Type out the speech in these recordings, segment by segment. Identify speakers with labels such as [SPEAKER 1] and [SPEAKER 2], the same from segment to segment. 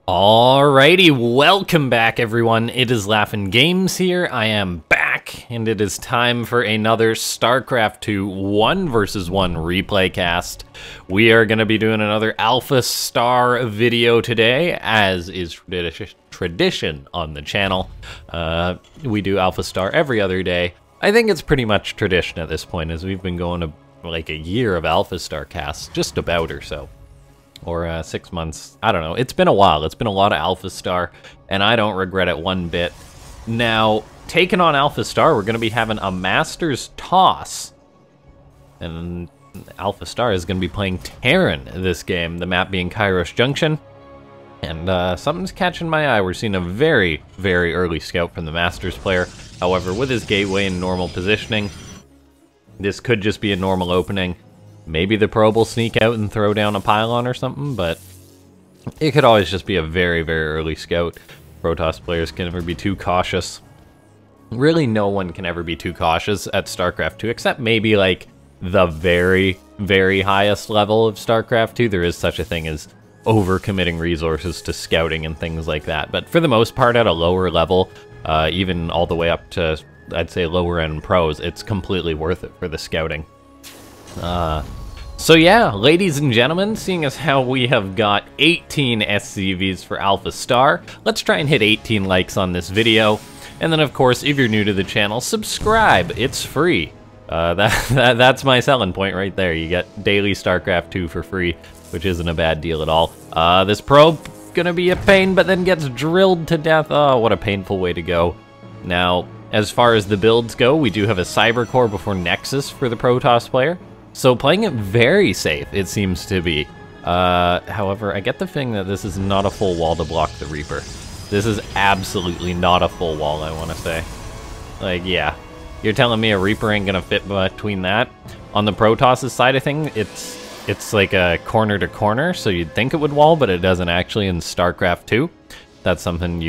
[SPEAKER 1] Alrighty, welcome back everyone. It is LaughNgamez here. I am back, and it is time for another Starcraft 2 1 vs 1 replay cast. We are going to be doing another AlphaStar video today, as is tradition on the channel. We do AlphaStar every other day. I think it's pretty much tradition at this point, as we've been going like a year of AlphaStar casts, just about or so. Or 6 months, I don't know. It's been a while. It's been a lot of AlphaStar, and I don't regret it one bit. Now, taking on AlphaStar, we're going to be having a Masters toss. And AlphaStar is going to be playing Terran this game, the map being Kairos Junction. And something's catching my eye. We're seeing a very, very early scout from the Masters player. However, with his gateway in normal positioning, this could just be a normal opening. Maybe the probe will sneak out and throw down a pylon or something, but it could always just be a very, very early scout. Protoss players can never be too cautious. Really, no one can ever be too cautious at StarCraft 2, except maybe like the very, very highest level of StarCraft 2. There is such a thing as overcommitting resources to scouting and things like that. But for the most part, at a lower level, even all the way up to, I'd say, lower end pros, it's completely worth it for the scouting. So yeah, ladies and gentlemen, seeing as how we have got 18 SCVs for AlphaStar, let's try and hit 18 likes on this video. And then of course, if you're new to the channel, subscribe, it's free. That's my selling point right there. You get daily StarCraft 2 for free, which isn't a bad deal at all. This probe, gonna be a pain, but then gets drilled to death. Oh, what a painful way to go. Now, as far as the builds go, we do have a Cyber Core before Nexus for the Protoss player. So playing it very safe, it seems to be. However, I get the feeling that this is not a full wall to block the Reaper. This is absolutely not a full wall, I want to say. Like, yeah. You're telling me a Reaper ain't gonna fit between that? On the Protoss' side of things, it's like a corner to corner, so you'd think it would wall, but it doesn't actually in StarCraft 2. That's something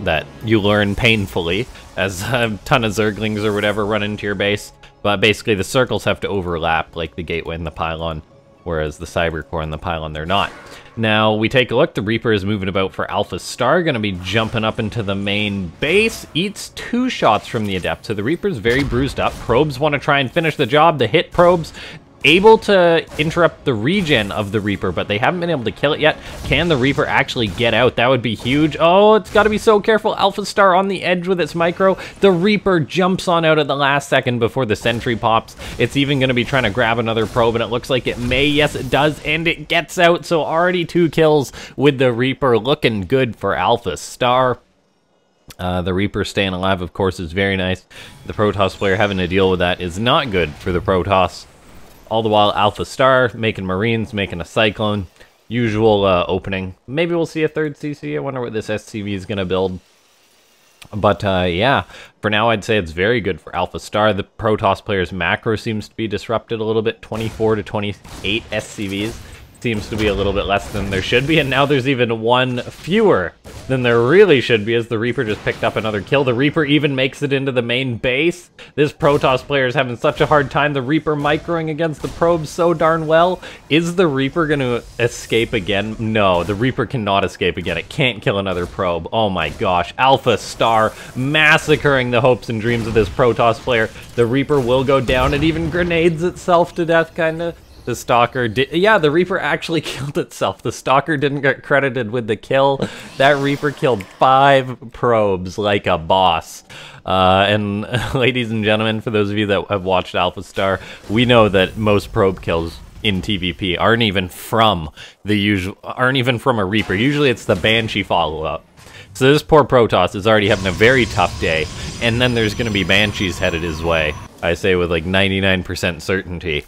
[SPEAKER 1] that you learn painfully as a ton of Zerglings or whatever run into your base. But basically, the circles have to overlap, like the gateway and the pylon, whereas the Cyber Core and the pylon, they're not. Now, we take a look. The Reaper is moving about for AlphaStar, going to be jumping up into the main base. Eats 2 shots from the Adept, so the Reaper's very bruised up. Probes want to try and finish the job. The hit probes able to interrupt the regen of the Reaper, but they haven't been able to kill it yet. Can the Reaper actually get out? That would be huge. Oh, it's got to be so careful. AlphaStar on the edge with its micro. The Reaper jumps on out at the last second before the sentry pops. It's even going to be trying to grab another probe, and it looks like it may. Yes, it does, and it gets out. So already 2 kills with the Reaper. Looking good for AlphaStar. The Reaper staying alive, of course, is very nice. The Protoss player having to deal with that is not good for the Protoss. All the while, AlphaStar making Marines, making a Cyclone. Usual opening. Maybe we'll see a 3rd CC. I wonder what this SCV is going to build. But yeah, for now, I'd say it's very good for AlphaStar. The Protoss player's macro seems to be disrupted a little bit. 24 to 28 SCVs. Seems to be a little bit less than there should be, and now there's even 1 fewer than there really should be, as the Reaper just picked up another kill. The Reaper even makes it into the main base. This Protoss player is having such a hard time. The Reaper microing against the probe so darn well. Is the Reaper going to escape again? No, the Reaper cannot escape again. It can't kill another probe. Oh my gosh. AlphaStar massacring the hopes and dreams of this Protoss player. The Reaper will go down. It even grenades itself to death, kind of. The Stalker did, yeah, the Reaper actually killed itself. The Stalker didn't get credited with the kill. That Reaper killed 5 probes like a boss. And ladies and gentlemen, for those of you that have watched AlphaStar, we know that most probe kills in TVP aren't even from a Reaper. Usually it's the Banshee follow-up. So this poor Protoss is already having a very tough day, and then there's going to be Banshees headed his way. I say with like 99% certainty.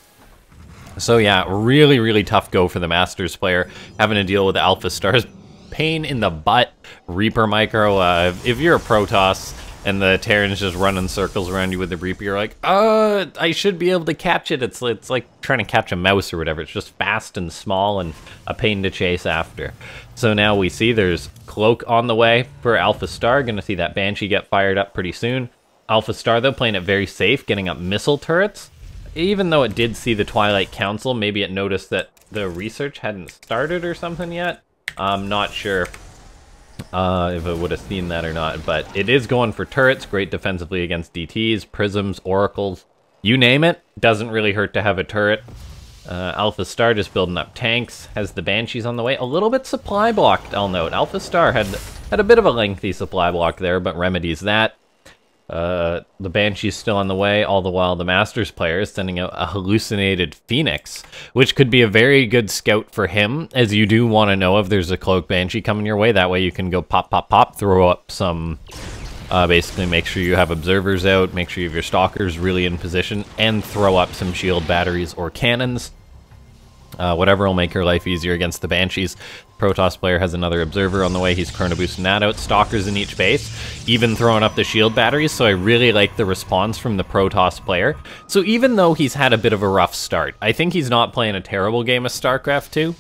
[SPEAKER 1] So yeah, really, really tough go for the Masters player, having to deal with AlphaStar's pain in the butt Reaper micro. If you're a Protoss and the Terran's just running circles around you with the Reaper, you're like, I should be able to catch it. It's like trying to catch a mouse or whatever. It's just fast and small and a pain to chase after. So now we see there's Cloak on the way for AlphaStar. Gonna see that Banshee get fired up pretty soon. AlphaStar, though, playing it very safe, getting up missile turrets. Even though it did see the Twilight Council, maybe it noticed that the research hadn't started or something yet. I'm not sure. if it would have seen that or not. But it is going for turrets, great defensively against DTs, prisms, oracles, you name it. Doesn't really hurt to have a turret. AlphaStar just building up tanks, has the Banshees on the way. A little bit supply blocked, I'll note. AlphaStar had a bit of a lengthy supply block there, but remedies that. The Banshee's still on the way, all the while the Masters player is sending out a hallucinated Phoenix, which could be a very good scout for him, as you do want to know if there's a Cloak Banshee coming your way. That way you can go pop, pop, pop, throw up some... basically make sure you have observers out, make sure you have your stalkers really in position, and throw up some shield batteries or cannons. Whatever will make your life easier against the Banshees. Protoss player has another observer on the way. He's chrono boosting that out. Stalkers in each base, even throwing up the shield batteries, so I really like the response from the Protoss player. So even though he's had a bit of a rough start, I think he's not playing a terrible game of StarCraft 2.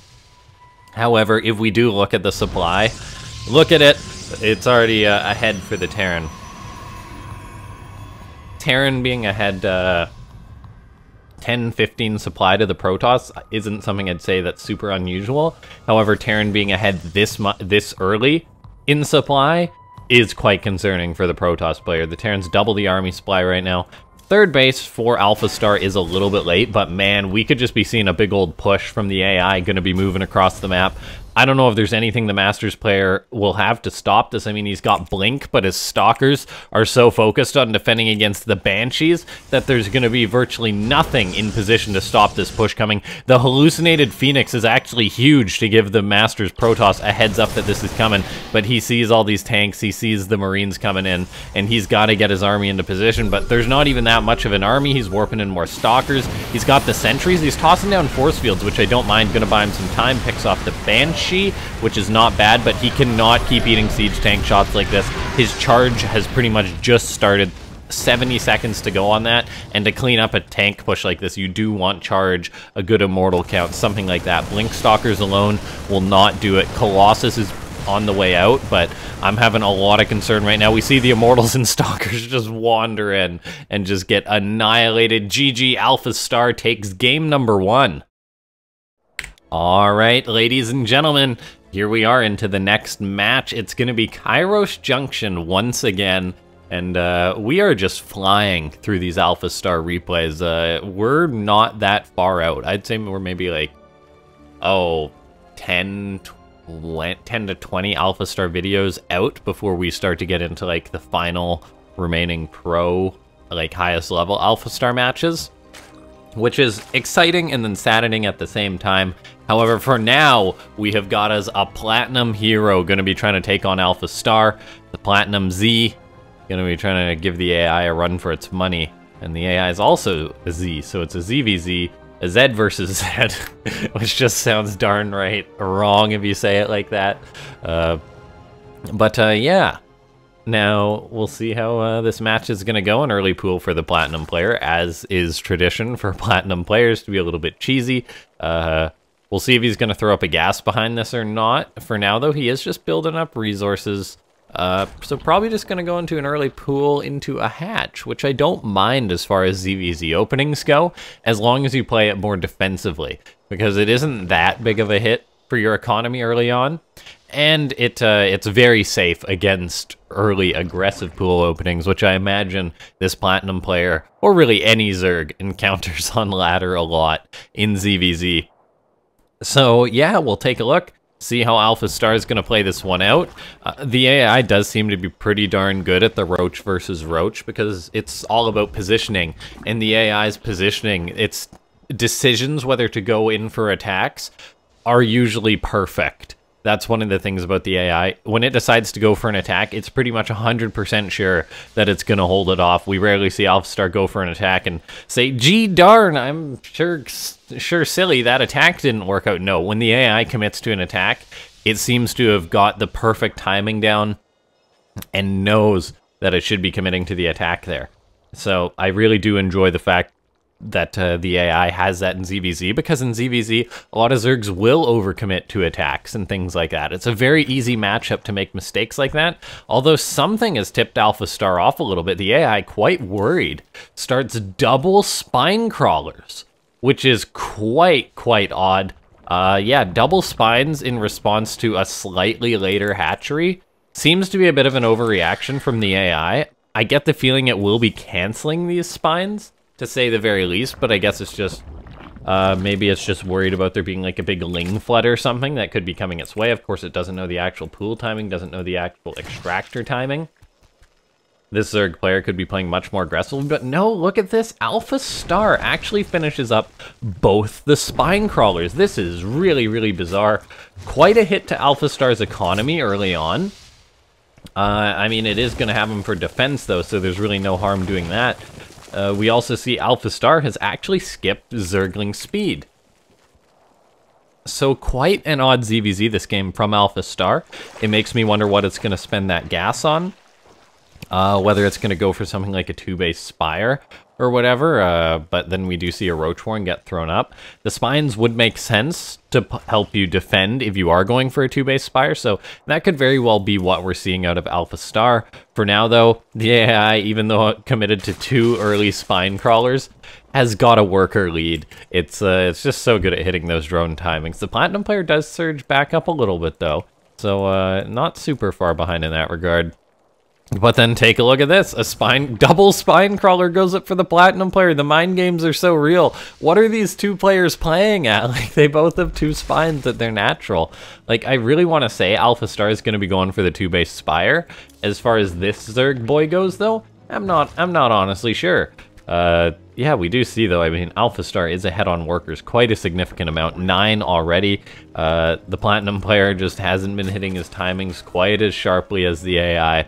[SPEAKER 1] However, if we do look at the supply, look at it. It's already ahead for the Terran. Terran being ahead 10, 15 supply to the Protoss isn't something I'd say that's super unusual. However, Terran being ahead this early in supply is quite concerning for the Protoss player. The Terran's double the army supply right now. Third base for AlphaStar is a little bit late, but man, we could just be seeing a big old push from the AI going to be moving across the map. I don't know if there's anything the Masters player will have to stop this. I mean, he's got Blink, but his Stalkers are so focused on defending against the Banshees that there's going to be virtually nothing in position to stop this push coming. The hallucinated Phoenix is actually huge to give the Masters Protoss a heads up that this is coming, but he sees all these tanks, he sees the Marines coming in, and he's got to get his army into position, but there's not even that much of an army. He's warping in more Stalkers. He's got the Sentries. He's tossing down Force Fields, which I don't mind. Going to buy him some time. Picks off the Banshee, which is not bad, but he cannot keep eating siege tank shots like this. His charge has pretty much just started. 70 seconds to go on that, and to clean up a tank push like this, you do want charge, a good immortal count, something like that. Blink Stalkers alone will not do it. Colossus is on the way out, but I'm having a lot of concern right now. We see the Immortals and Stalkers just wander in and just get annihilated. GG, AlphaStar takes game number 1. All right, ladies and gentlemen, here we are into the next match. It's going to be Kairos Junction once again, and we are just flying through these AlphaStar replays. We're not that far out. I'd say we're maybe like, 10 to 20 AlphaStar videos out before we start to get into like the final remaining pro, like highest level AlphaStar matches, which is exciting and then saddening at the same time. However, for now, we have got us a Platinum hero going to be trying to take on AlphaStar. The Platinum Z going to be trying to give the AI a run for its money. And the AI is also a Z, so it's a ZVZ, a Z versus Z, which just sounds darn right wrong if you say it like that. Yeah. Now, we'll see how this match is going to go. An early pool for the Platinum player, as is tradition for Platinum players to be a little bit cheesy. We'll see if he's going to throw up a gas behind this or not. For now, though, he is just building up resources. So probably just going to go into an early pool into a hatch, which I don't mind as far as ZVZ openings go, as long as you play it more defensively, because it isn't that big of a hit for your economy early on. And it's very safe against early aggressive pool openings, which I imagine this Platinum player, or really any Zerg, encounters on ladder a lot in ZVZ. So yeah, we'll take a look, see how AlphaStar is going to play this one out. The AI does seem to be pretty darn good at the Roach versus Roach, because it's all about positioning, and the AI's positioning, its decisions whether to go in for attacks are usually perfect. That's one of the things about the AI. When it decides to go for an attack, it's pretty much 100% sure that it's going to hold it off. We rarely see AlphaStar go for an attack and say, gee darn, I'm sure silly, that attack didn't work out. No, when the AI commits to an attack, it seems to have got the perfect timing down and knows that it should be committing to the attack there. So I really do enjoy the fact that the AI has that in ZVZ, because in ZVZ, a lot of Zergs will overcommit to attacks and things like that. It's a very easy matchup to make mistakes like that, although something has tipped AlphaStar off a little bit. The AI, quite worried, starts double spine crawlers, which is quite odd. Yeah, double spines in response to a slightly later hatchery Seems to be a bit of an overreaction from the AI. I get the feeling it will be canceling these spines, to say the very least, but I guess it's just... maybe it's just worried about there being like a big ling flood or something that could be coming its way. Of course, it doesn't know the actual pool timing, doesn't know the actual extractor timing. This Zerg player could be playing much more aggressively, but no, look at this. AlphaStar actually finishes up both the spine crawlers. This is really, really bizarre. Quite a hit to AlphaStar's economy early on. I mean, it is going to have him for defense, though, so there's really no harm doing that. We also see AlphaStar has actually skipped Zergling speed. So quite an odd ZVZ this game from AlphaStar. It makes me wonder what it's going to spend that gas on. Whether it's going to go for something like a 2-base Spire or whatever, but then we do see a Roach Warren get thrown up. The Spines would make sense to help you defend if you are going for a 2-base Spire, so that could very well be what we're seeing out of AlphaStar. For now, though, the AI, even though it committed to 2 early Spine Crawlers, has got a worker lead. It's just so good at hitting those drone timings. The Platinum player does surge back up a little bit, though, so not super far behind in that regard. But then take a look at this. A double spine crawler goes up for the Platinum player. The mind games are so real. What are these two players playing at? Like, they both have 2 spines that they're natural. Like, I really want to say AlphaStar is going to be going for the 2-base Spire. As far as this Zerg boy goes, though, I'm not honestly sure. Yeah, we do see, though, I mean, AlphaStar is ahead on workers quite a significant amount, 9 already. The Platinum player just hasn't been hitting his timings quite as sharply as the AI.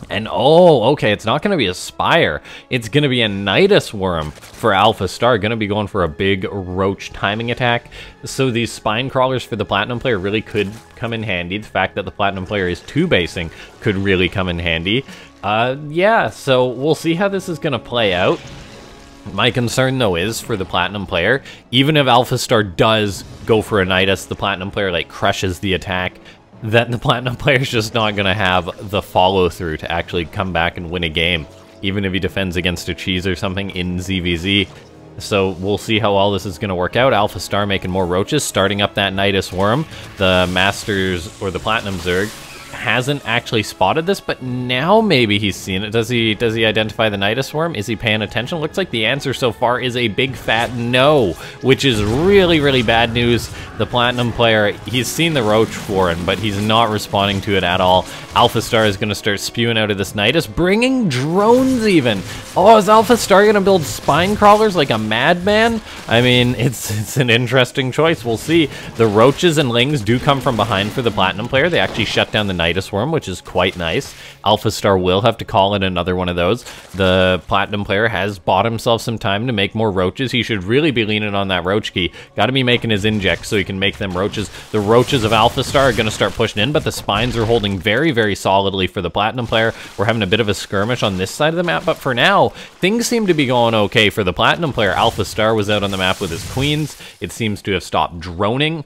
[SPEAKER 1] And oh, okay, it's not going to be a Spire. It's going to be a Nidus Worm for AlphaStar. Going to be going for a big Roach timing attack. So these Spine Crawlers for the Platinum player really could come in handy. The fact that the Platinum player is 2-basing could really come in handy. Yeah, so we'll see how this is going to play out. My concern, though, is for the Platinum player, even if AlphaStar does go for a Nidus, the Platinum player, like, crushes the attack, that the Platinum player's just not going to have the follow-through to actually come back and win a game, even if he defends against a cheese or something in ZVZ. So we'll see how all this is going to work out. AlphaStar making more roaches, starting up that Nidus Worm. The Masters, or the Platinum Zerg, hasn't actually spotted this, but now maybe he's seen it. Does he identify the Nidus Worm? Is he paying attention? Looks like the answer so far is a big fat no, which is really, really bad news. The Platinum player, he's seen the Roach Warren, but he's not responding to it at all. AlphaStar is going to start spewing out of this Nidus, bringing drones even. Oh, is AlphaStar going to build spine crawlers like a madman? I mean, it's an interesting choice. We'll see. The Roaches and Lings do come from behind for the Platinum player. They actually shut down the Nidus Worm, which is quite nice. AlphaStar will have to call in another one of those. The Platinum player has bought himself some time to make more Roaches. He should really be leaning on that Roach key. Got to be making his inject so he can make them Roaches. The Roaches of AlphaStar are going to start pushing in, but the Spines are holding very, very solidly for the Platinum player. We're having a bit of a skirmish on this side of the map, but for now, things seem to be going okay for the Platinum player. AlphaStar was out on the map with his Queens. It seems to have stopped droning.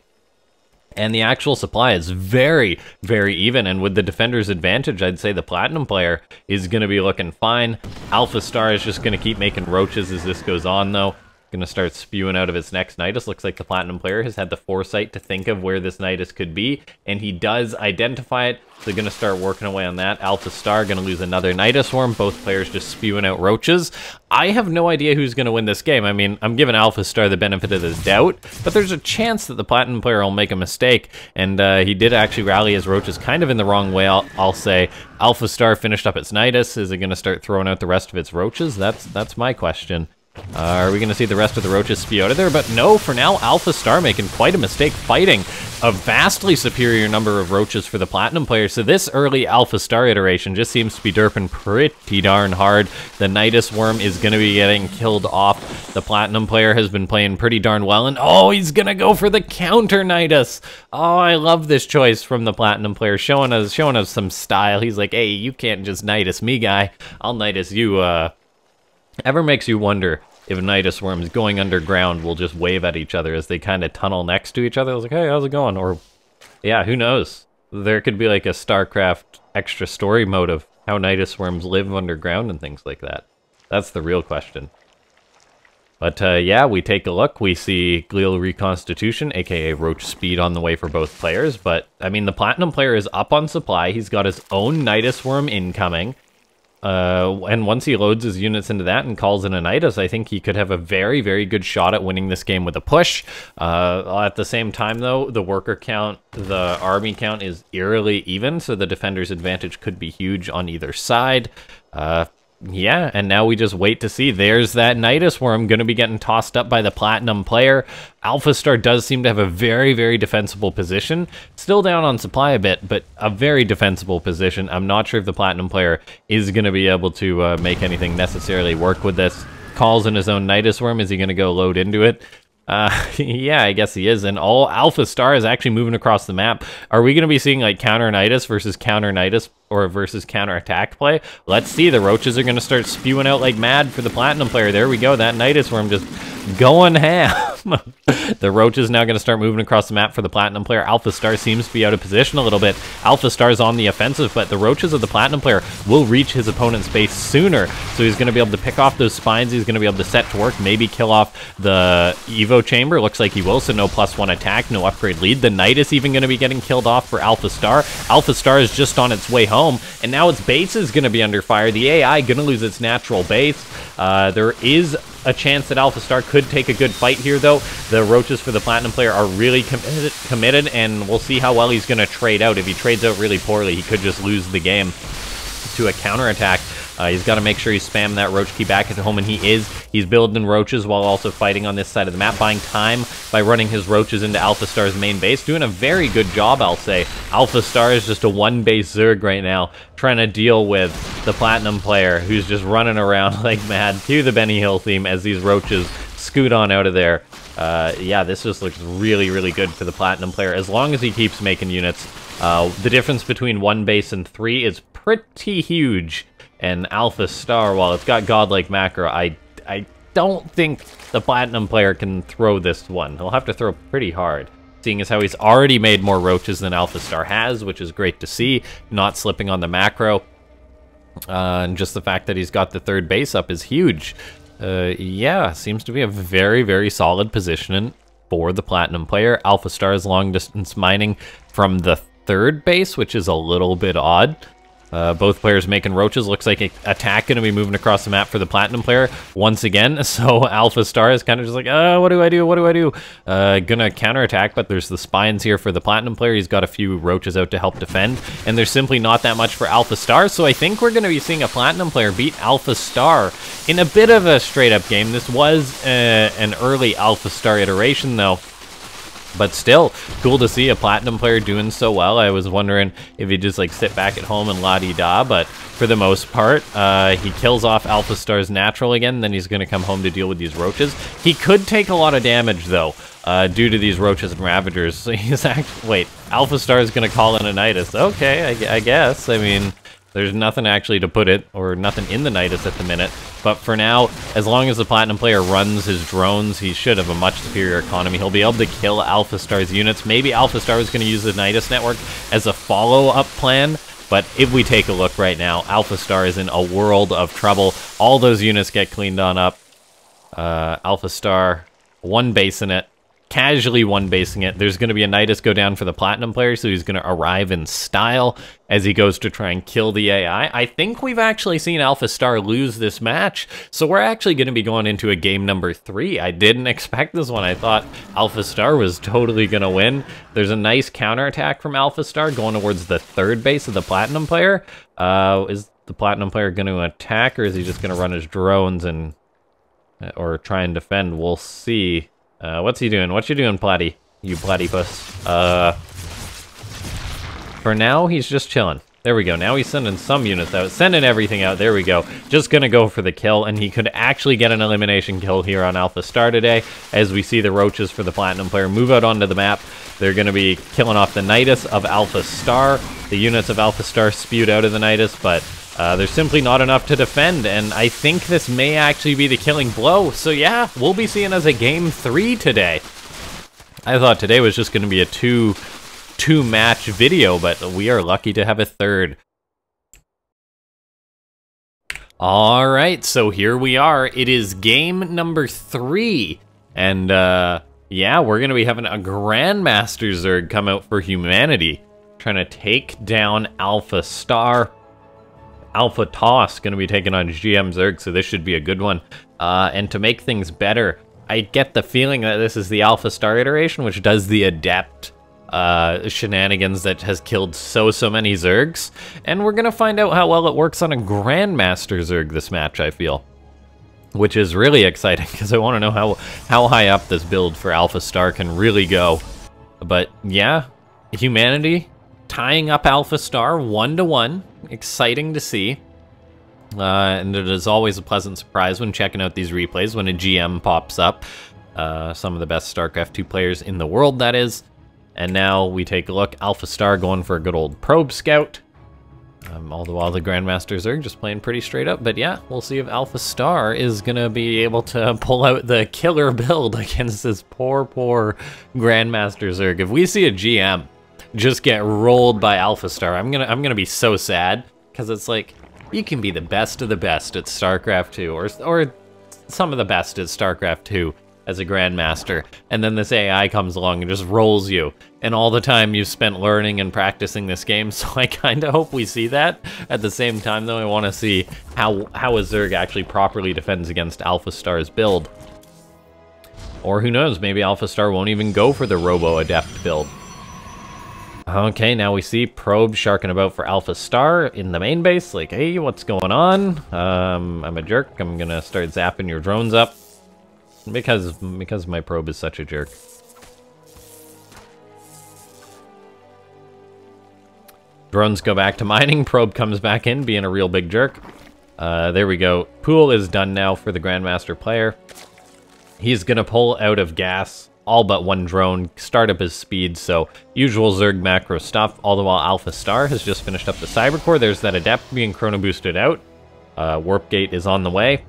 [SPEAKER 1] And the actual supply is very, very even. And with the defender's advantage, I'd say the Platinum player is going to be looking fine. AlphaStar is just going to keep making Roaches as this goes on, though. Going to start spewing out of its next Nidus. Looks like the Platinum player has had the foresight to think of where this Nidus could be, and he does identify it. So going to start working away on that. AlphaStar going to lose another Nidus Worm. Both players just spewing out Roaches. I have no idea who's going to win this game. I mean, I'm giving AlphaStar the benefit of the doubt, but there's a chance that the Platinum player will make a mistake, and he did actually rally his Roaches kind of in the wrong way, I'll say. AlphaStar finished up its Nidus. Is it going to start throwing out the rest of its Roaches? That's my question. Are we going to see the rest of the Roaches spew out of there? But no, for now, AlphaStar making quite a mistake fighting a vastly superior number of Roaches for the Platinum player. So this early AlphaStar iteration just seems to be derping pretty darn hard. The Nidus Worm is going to be getting killed off. The Platinum player has been playing pretty darn well, and oh, he's going to go for the counter Nidus. Oh, I love this choice from the Platinum player, showing us some style. He's like, hey, you can't just Nidus me, guy. I'll Nidus you, Ever makes you wonder if Nidus Worms going underground will just wave at each other as they kind of tunnel next to each other. I was like, hey, how's it going? Or, yeah, who knows? There could be like a Starcraft extra story mode of how Nidus Worms live underground and things like that. That's the real question. But yeah, we take a look. We see Glial Reconstitution, aka Roach Speed, on the way for both players. But, I mean, the Platinum player is up on supply. He's got his own Nidus Worm incoming. And once he loads his units into that and calls in a Nidus, I think he could have a very, very good shot at winning this game with a push. At the same time, though, the worker count, the army count is eerily even, so the defender's advantage could be huge on either side. Yeah, and now we just wait to see. There's that Nidus Worm going to be getting tossed up by the Platinum player. AlphaStar does seem to have a very, very defensible position. Still down on supply a bit, but a very defensible position. I'm not sure if the Platinum player is going to be able to make anything necessarily work with this. Calls in his own Nidus Worm. Is he going to go load into it? Yeah, I guess he is. And all AlphaStar is actually moving across the map. Are we going to be seeing like counter Nidus versus counter Nidus or versus counter attack play? Let's see. The roaches are going to start spewing out like mad for the Platinum player. There we go. That Nidus Worm just going ham. The roach is now going to start moving across the map for the Platinum player. AlphaStar seems to be out of position a little bit. AlphaStar's on the offensive, but the roaches of the Platinum player will reach his opponent's base sooner. So he's going to be able to pick off those spines. He's going to be able to set to work, maybe kill off the Evo chamber. Looks like he will, so no +1 attack, no upgrade lead. The Nidus even going to be getting killed off for AlphaStar. AlphaStar is just on its way home, and now its base is going to be under fire. The AI going to lose its natural base. There is a chance that AlphaStar could take a good fight here, though. The roaches for the Platinum player are really committed, and we'll see how well he's going to trade out. If he trades out really poorly, he could just lose the game to a counterattack. He's got to make sure he's spamming that roach key back at home, and he is. He's building roaches while also fighting on this side of the map, buying time by running his roaches into AlphaStar's main base. Doing a very good job, I'll say. AlphaStar is just a one-base Zerg right now, trying to deal with the Platinum player, who's just running around like mad to the Benny Hill theme as these roaches scoot on out of there. Yeah, this just looks really, really good for the Platinum player, as long as he keeps making units. The difference between 1 base and 3 is pretty huge. And AlphaStar, while it's got godlike macro, I don't think the Platinum player can throw this one. He'll have to throw pretty hard, seeing as how he's already made more roaches than AlphaStar has, which is great to see, not slipping on the macro. And just the fact that he's got the 3rd base up is huge. Yeah, seems to be a very, very solid position for the Platinum player. AlphaStar is long distance mining from the 3rd base, which is a little bit odd. Both players making roaches. Looks like attack going to be moving across the map for the Platinum player once again. So AlphaStar is kind of just like, what do I do? What do I do? Gonna counterattack, but there's the spines here for the Platinum player. He's got a few roaches out to help defend, and there's simply not that much for AlphaStar. So I think we're going to be seeing a Platinum player beat AlphaStar in a bit of a straight-up game. This was an early AlphaStar iteration, though. But still, cool to see a Platinum player doing so well. I was wondering if he'd just like sit back at home and la-di-da, but for the most part, he kills off AlphaStar's natural again, then he's going to come home to deal with these roaches. He could take a lot of damage, though, due to these roaches and ravagers. So he's actually... Wait, AlphaStar is going to call in a Nidus. Okay, I guess. I mean... There's nothing actually to put it, or nothing in the Nidus at the minute. But for now, as long as the Platinum player runs his drones, he should have a much superior economy. He'll be able to kill AlphaStar's units. Maybe AlphaStar was going to use the Nidus network as a follow-up plan. But if we take a look right now, AlphaStar is in a world of trouble. All those units get cleaned on up. AlphaStar, 1 base in it. Casually 1 basing it. There's going to be a Nidus go down for the Platinum player, so he's going to arrive in style as he goes to try and kill the AI. I think we've actually seen AlphaStar lose this match, so we're actually going to be going into a game number 3. I didn't expect this one. I thought AlphaStar was totally going to win. There's a nice counterattack from AlphaStar going towards the 3rd base of the Platinum player. Is the Platinum player going to attack, or is he just going to run his drones and or try and defend? We'll see. What's he doing? What you doing, Platty? You platypus. For now, he's just chilling. There we go. Now he's sending some units out. Sending everything out. There we go. Just gonna go for the kill, and he could actually get an elimination kill here on AlphaStar today, as we see the roaches for the Platinum player move out onto the map. They're gonna be killing off the Nidus of AlphaStar. The units of AlphaStar spewed out of the Nidus, but there's simply not enough to defend, and I think this may actually be the killing blow. So yeah, we'll be seeing as a game 3 today. I thought today was just going to be a two-match video, but we are lucky to have a 3rd. All right, so here we are. It is game number 3. And, yeah, we're going to be having a Grandmaster Zerg come out for humanity. Trying to take down AlphaStar. Alpha Toss going to be taking on GM Zerg, so this should be a good one. And to make things better, I get the feeling that this is the AlphaStar iteration, which does the Adept shenanigans that has killed so many Zergs. And we're going to find out how well it works on a Grandmaster Zerg this match, I feel. Which is really exciting, because I want to know how high up this build for AlphaStar can really go. But yeah, humanity tying up AlphaStar 1-1. Exciting to see. And it is always a pleasant surprise when checking out these replays when a GM pops up. Some of the best StarCraft 2 players in the world, that is. And now we take a look. AlphaStar going for a good old probe scout. All the while the Grandmasters are just playing pretty straight up. But yeah, we'll see if AlphaStar is going to be able to pull out the killer build against this poor Grandmaster Zerg. If we see a GM just get rolled by AlphaStar, I'm gonna be so sad, because it's like, you can be the best of the best at StarCraft 2, or some of the best at StarCraft 2 as a Grandmaster, and then this AI comes along and just rolls you, and all the time you've spent learning and practicing this game. So I kind of hope we see that. At the same time, though, I want to see how a Zerg actually properly defends against AlphaStar's build. Or who knows, maybe AlphaStar won't even go for the Robo-Adept build. Okay, now we see Probe sharking about for AlphaStar in the main base, like, hey, what's going on? I'm a jerk, I'm gonna start zapping your drones up. Because my Probe is such a jerk. Drones go back to mining, Probe comes back in, being a real big jerk. There we go. Pool is done now for the Grandmaster player. He's gonna pull out of gas all but one drone, start up his speed, so usual Zerg macro stuff, all the while AlphaStar has just finished up the Cybercore. There's that Adept being chrono boosted out. Warp Gate is on the way.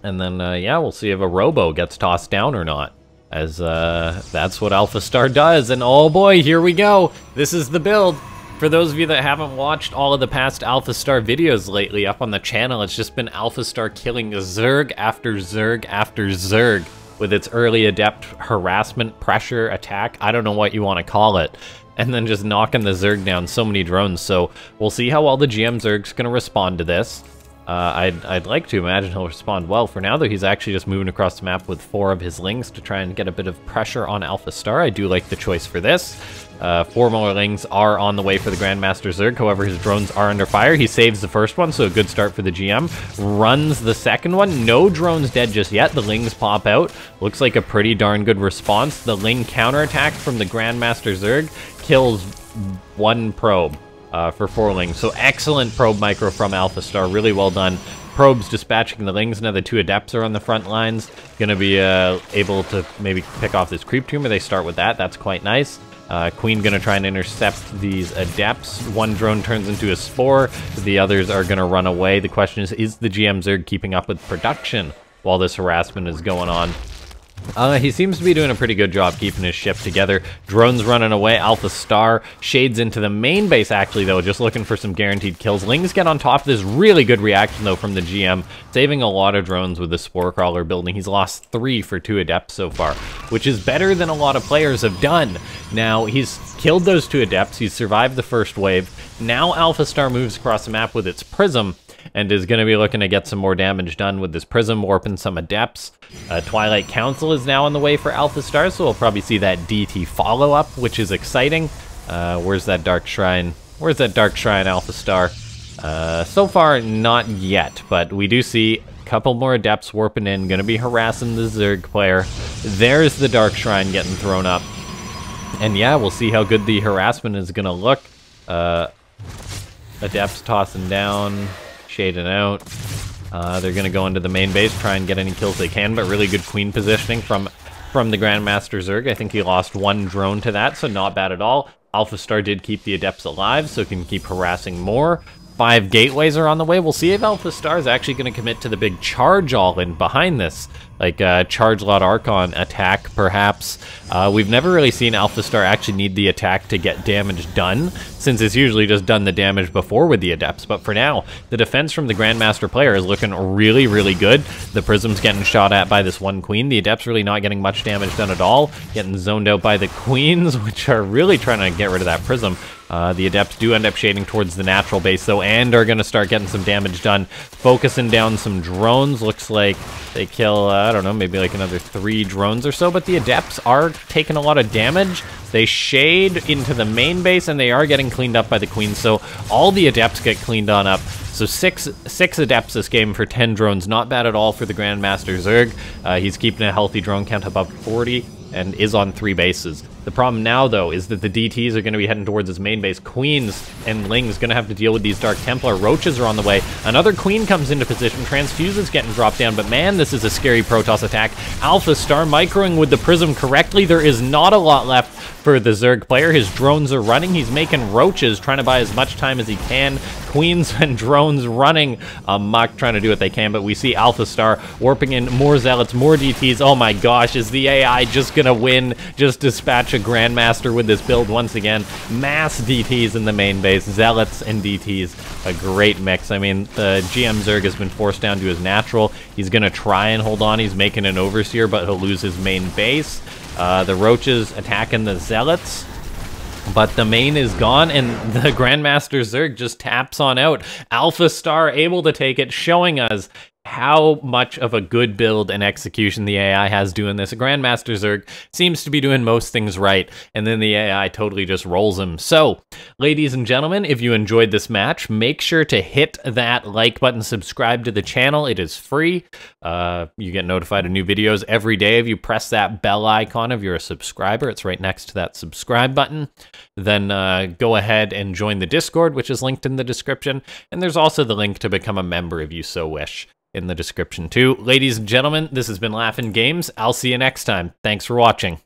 [SPEAKER 1] And then, yeah, we'll see if a Robo gets tossed down or not, as that's what AlphaStar does. And oh boy, here we go. This is the build. For those of you that haven't watched all of the past AlphaStar videos lately up on the channel, it's just been AlphaStar killing Zerg after Zerg after Zerg with its early Adept harassment, pressure, attack, I don't know what you want to call it, and then just knocking the Zerg down so many drones. So we'll see how well the GM Zerg's going to respond to this. I'd like to imagine he'll respond well. For now, though, he's actually just moving across the map with 4 of his Lings to try and get a bit of pressure on AlphaStar. I do like the choice for this. 4 more Lings are on the way for the Grandmaster Zerg. However, his drones are under fire. He saves the first one, so a good start for the GM. Runs the second one. No drones dead just yet. The Lings pop out. Looks like a pretty darn good response. The Ling counterattack from the Grandmaster Zerg kills 1 probe. For 4 Lings. So excellent probe micro from AlphaStar. Really well done. Probe's dispatching the Lings. Now the 2 Adepts are on the front lines. Going to be able to maybe pick off this Creep Tumor. They start with that. That's quite nice. Queen going to try and intercept these Adepts. 1 drone turns into a Spore. The others are going to run away. The question is the GM Zerg keeping up with production while this harassment is going on? He seems to be doing a pretty good job keeping his ship together. Drones running away. AlphaStar shades into the main base, actually, though, just looking for some guaranteed kills. Lings get on top of this. Really good reaction, though, from the GM, saving a lot of drones with the Spore Crawler building. He's lost 3 for 2 Adepts so far, which is better than a lot of players have done. Now, he's killed those 2 Adepts. He's survived the first wave. Now AlphaStar moves across the map with its Prism, and is going to be looking to get some more damage done with this Prism, warping some Adepts. Twilight Council is now on the way for AlphaStar, so we'll probably see that DT follow-up, which is exciting. Where's that Dark Shrine? Where's that Dark Shrine, AlphaStar? So far, not yet, but we do see a couple more Adepts warping in, going to be harassing the Zerg player. There's the Dark Shrine getting thrown up. And yeah, we'll see how good the harassment is going to look. Adepts tossing down, shading out. They're going to go into the main base, try and get any kills they can, but really good Queen positioning from the Grandmaster Zerg. I think he lost 1 drone to that, so not bad at all. AlphaStar did keep the Adepts alive, so can keep harassing more. 5 gateways are on the way. We'll see if AlphaStar is actually going to commit to the big charge all-in behind this. Like Charge Lot Archon attack, perhaps. We've never really seen AlphaStar actually need the attack to get damage done, since it's usually just done the damage before with the Adepts. But for now, the defense from the Grandmaster player is looking really, really good. The Prism's getting shot at by this one Queen. The Adepts really not getting much damage done at all. Getting zoned out by the Queens, which are really trying to get rid of that Prism. The Adepts do end up shading towards the natural base, though, and are going to start getting some damage done. Focusing down some drones. Looks like they kill, I don't know, maybe like another 3 drones or so, but the Adepts are taking a lot of damage. They shade into the main base, and they are getting cleaned up by the Queens, so all the Adepts get cleaned on up. So six Adepts this game for 10 drones. Not bad at all for the Grandmaster Zerg. He's keeping a healthy drone count above 40 and is on 3 bases. The problem now, though, is that the DTs are going to be heading towards his main base. Queens and Ling's going to have to deal with these Dark Templar. Roaches are on the way. Another Queen comes into position. Transfuse is getting dropped down, but man, this is a scary Protoss attack. AlphaStar microing with the Prism correctly. There is not a lot left for the Zerg player. His drones are running. He's making roaches, trying to buy as much time as he can. Queens and drones running amok, trying to do what they can, but we see AlphaStar warping in more Zealots, more DTs. Oh my gosh, is the AI just gonna win? Just dispatch a Grandmaster with this build once again. Mass DTs in the main base, Zealots and DTs, a great mix. I mean, the GM Zerg has been forced down to his natural. He's gonna try and hold on. He's making an Overseer, but he'll lose his main base. The Roaches attacking the Zealots, but the main is gone, and the Grandmaster Zerg just taps on out. AlphaStar able to take it, showing us how much of a good build and execution the AI has doing this. Grandmaster Zerg seems to be doing most things right, and then the AI totally just rolls him. So, ladies and gentlemen, if you enjoyed this match, make sure to hit that like button, subscribe to the channel. It is free. You get notified of new videos every day if you press that bell icon if you're a subscriber. It's right next to that subscribe button. Then go ahead and join the Discord, which is linked in the description, and there's also the link to become a member if you so wish in the description too. Ladies and gentlemen, this has been LaughNgamez. I'll see you next time. Thanks for watching.